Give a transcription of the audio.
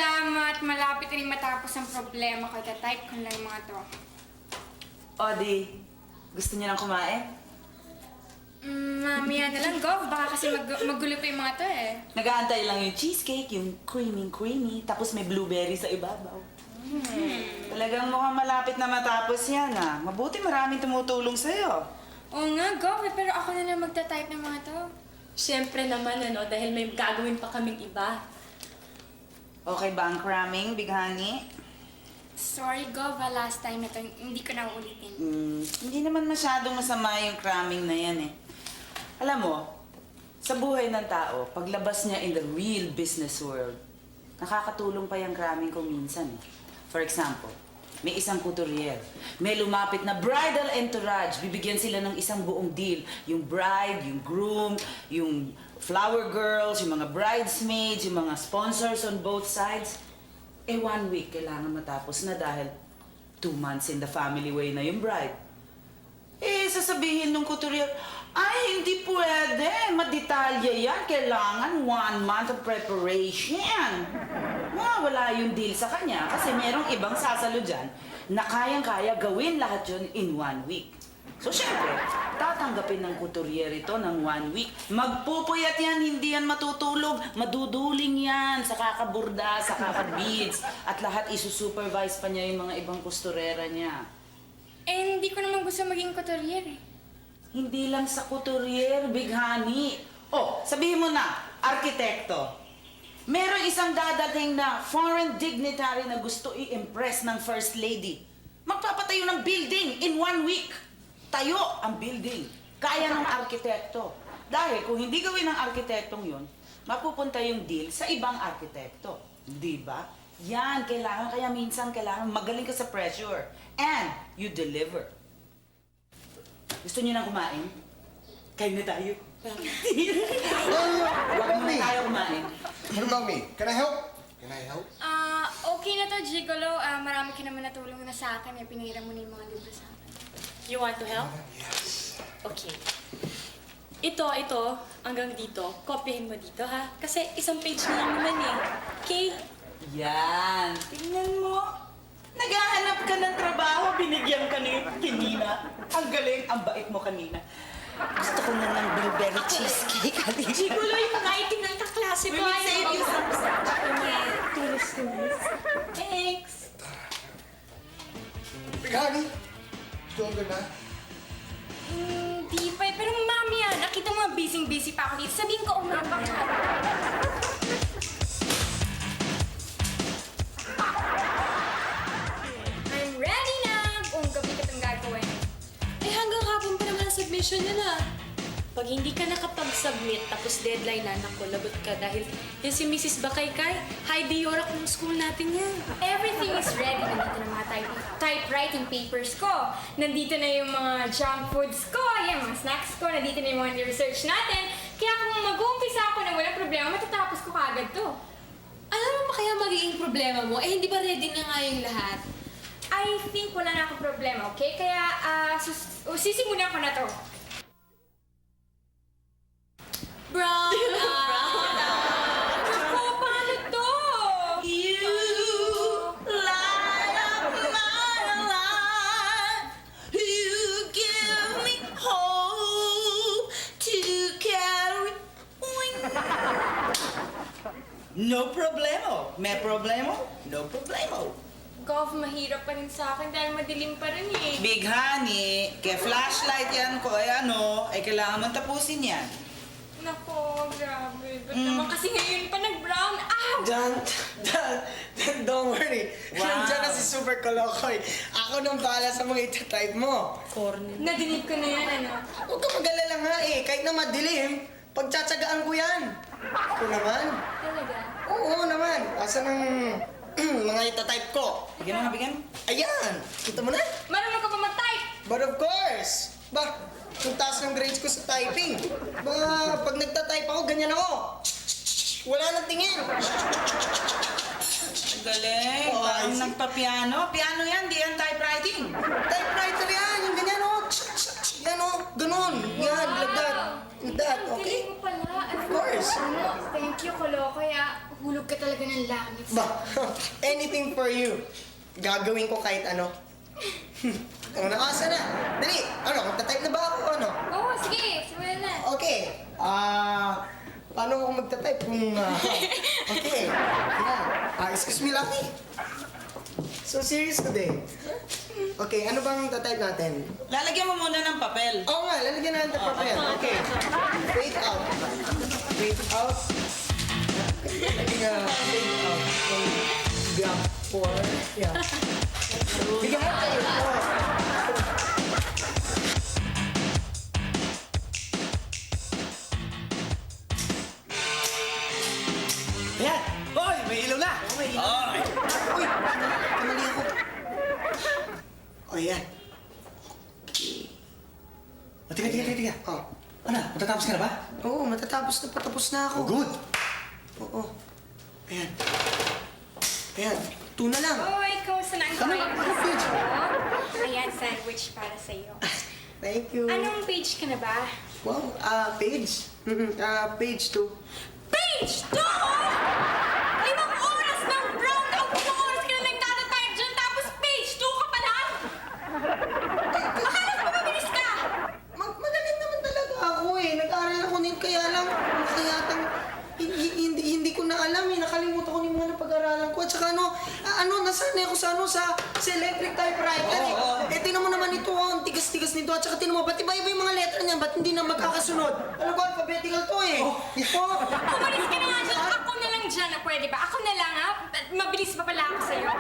salamat. Malapit rin matapos ang problema ko. Ita-type ko lang yung mga to. Odi, gusto niyo nang kumain? Mamaya na lang, Gov. Baka kasi magulo pa yung mga to eh. Nag-aantay lang yung cheesecake, yung creamy, tapos may blueberry sa ibabaw. Talagang mukhang malapit na matapos yan, ah. Mabuti maraming tumutulong sa'yo. Oo nga, Gov. Pero ako na lang magta-type ng mga to. Siyempre naman, dahil may gagawin pa kaming iba. Okay ba ang cramming, Big Honey? Sorry, Gov. Last time na to. Hindi ko na uulitin. Hindi naman masyadong masama yung cramming na yan, eh. Alam mo, sa buhay ng tao, paglabas niya in the real business world, nakakatulong pa yung cramming ko minsan, eh. For example, may isang couturier. May lumapit na bridal entourage. Bibigyan sila ng isang buong deal. Yung bride, yung groom, yung flower girls, yung mga bridesmaids, yung mga sponsors on both sides. Eh, 1 week kailangan matapos na dahil 2 months in the family way na yung bride. Eh, sasabihin nung couturier, ay, hindi pwede. Madetalya yan. Kailangan 1 month of preparation. Wala yung deal sa kanya kasi merong ibang sasalo dyan na kayang-kaya gawin lahat yun in 1 week. So, syempre, tatanggapin ng couturier ito ng 1 week. Magpupuyat yan, hindi yan matutulog. Maduduling yan sa kakaburda, sa kakabeads. At lahat isusupervise pa niya yung mga ibang kusturera niya. Eh, hindi ko naman gusto maging couturier eh. Hindi lang sa couturier, Big Honey. Oh, sabihin mo na, arkitekto. Merong isang dadating na foreign dignitary na gusto i-impress ng First Lady. Magpapatayo ng building in 1 week. Tayo ang building. Kaya ng arkitekto. Dahil kung hindi gawin ng arkitektong yun, mapupunta yung deal sa ibang arkitekto. Di ba? Yan, kailangan. Kaya minsan kailangan magaling ka sa pressure. And you deliver. Gusto niyo nang kumain? Kain na tayo. Huwag muna tayo kumain. What about me? Can I help? Can I help? Okay na to, Gigolo. Marami ka naman natulong na sa akin. Pinahiram mo na yung mga libro sa akin. You want to help? Yes. Okay. Ito, hanggang dito. Kopyahin mo dito, ha? Kasi isang page na lang naman eh. Okay? Yan. Tingnan mo. Naghahanap ka ng trabaho, binigyan ka ni Kinina. Ang galing, ang bait mo kanina. Gusto ko na ng blueberry cheesecake. Gigulo yung writing ng kaklase ko. We will save you some Thanks. Big Honey, doing good na? Hindi pa eh. Pero mami yan, nakita mo busy-busy pa ako dito. Sabihin ko, umapa ka. I'm ready na! Buong gabi ka itong gagawin. Eh, hanggang hapon pa naman ang submission niya na. Pag hindi ka nakapag-submit, tapos deadline na, naku, lagot ka dahil yan si Mrs. Bakaykay, high Diora kung school natin yan. Everything is ready. Nandito na mga typewriting papers ko. Nandito na yung mga junk foods ko. Ayan, mga snacks ko. Nandito na yung mga research natin. Kaya kung mag-uumpisa ako na walang problema, matatapos ko kaagad to. Alam mo ba kaya magiging problema mo? Eh, hindi ba ready na nga yung lahat? I think wala na akong problema, okay? Kaya, sisimulan ko na to. Brown Ako, paano to? You light up my life. You give me hope to carry on. No problemo. May problemo? No problemo. Gov, mahirap pa rin sa akin dahil madilim pa rin eh. Big Honey, kaya flashlight yan ko, ay kailangan man tapusin yan. Nako, grabe. Ba't naman kasi ngayon pa nag-brown out? Don't worry. Wow. Nandiyan na si Super Kolokoy. Ako nang bahala sa mga itatype mo. Nadinig ko na yan, ano? Huwag ka mag-alala nga eh. Kahit na madilim, pagtsatsagaan ko yan. Ako naman. Talaga? Oo naman. Asa ng mga itatype ko? Bigyan mo nga, bigyan mo. Ayan. Kita mo na? Marunong ka pa mag-type? But of course. Ba, yung taas ng grades ko sa typing. Ba, pag nagtatype ako, ganyan ako. Wala nang tingin. Ang galing. Oh, Parang I see. nagpa-piano. Piano yan, di yan typewriting. Typewriter yan. Yung ganyan oh. Yan oh. Ganun. Yan. Like that. Like that. Okay? Galing mo pala. Of course. Alam mo, thank you, Kolo. Kaya hulog ka talaga ng langit. Ba, anything for you. Gagawin ko kahit ano. Ano na, asa na? Dali, ano, magta-type na ba ako, ano? Oo, sige. Simulan na. Okay, paano ako magta-type kung, okay, yeah. Excuse me, Lucky. So serious today. Okay, ano bang ta-type natin? Lalagyan mo muna ng papel. Oo nga, lalagyan natin ng papel. Okay. Fade out. Fade out. Fade out. Gap 4. Yeah. Bigyan mo tayo. Ayan! Hoy! May ilaw na! Okay. Uy! Kamali ako. O, yan. Oh, tiga. Oh. Ano? Matatapos ka na ba? Oo, matatapos na, patapos na ako. Oh, good! Oo. Ayan. Ayan. 2 na lang. Oh, ikaw sa nang Ano? Ano page? Ayan, sandwich para sa'yo. Thank you. Anong page ka na ba? Wow, page. Page 2. Page 2! 5 oras ng brown out! 5 oras ka na nagtatatype dyan, tapos page 2 ka pa lang? Akala ko ba mabilis ka? Magaling naman talaga ako eh. Nag-aaral ako nito kaya lang kayatang hindi ko na alam eh. Nakalimutan ko yung mga napag-aralan ko. At saka nasanay ako sa electric typewriter eh. Eh, tinan mo naman ito, ang tigas-tigas nito. At saka tinan mo, ba't iba-iba yung mga letra niyan? Ba't hindi na magkakasunod? Alam ko, alphabetical to eh. Umalis ka na nga dyan. Ako na lang dyan, pwede ba? Ako na lang ha? Mabilis pa pala ako sa'yo.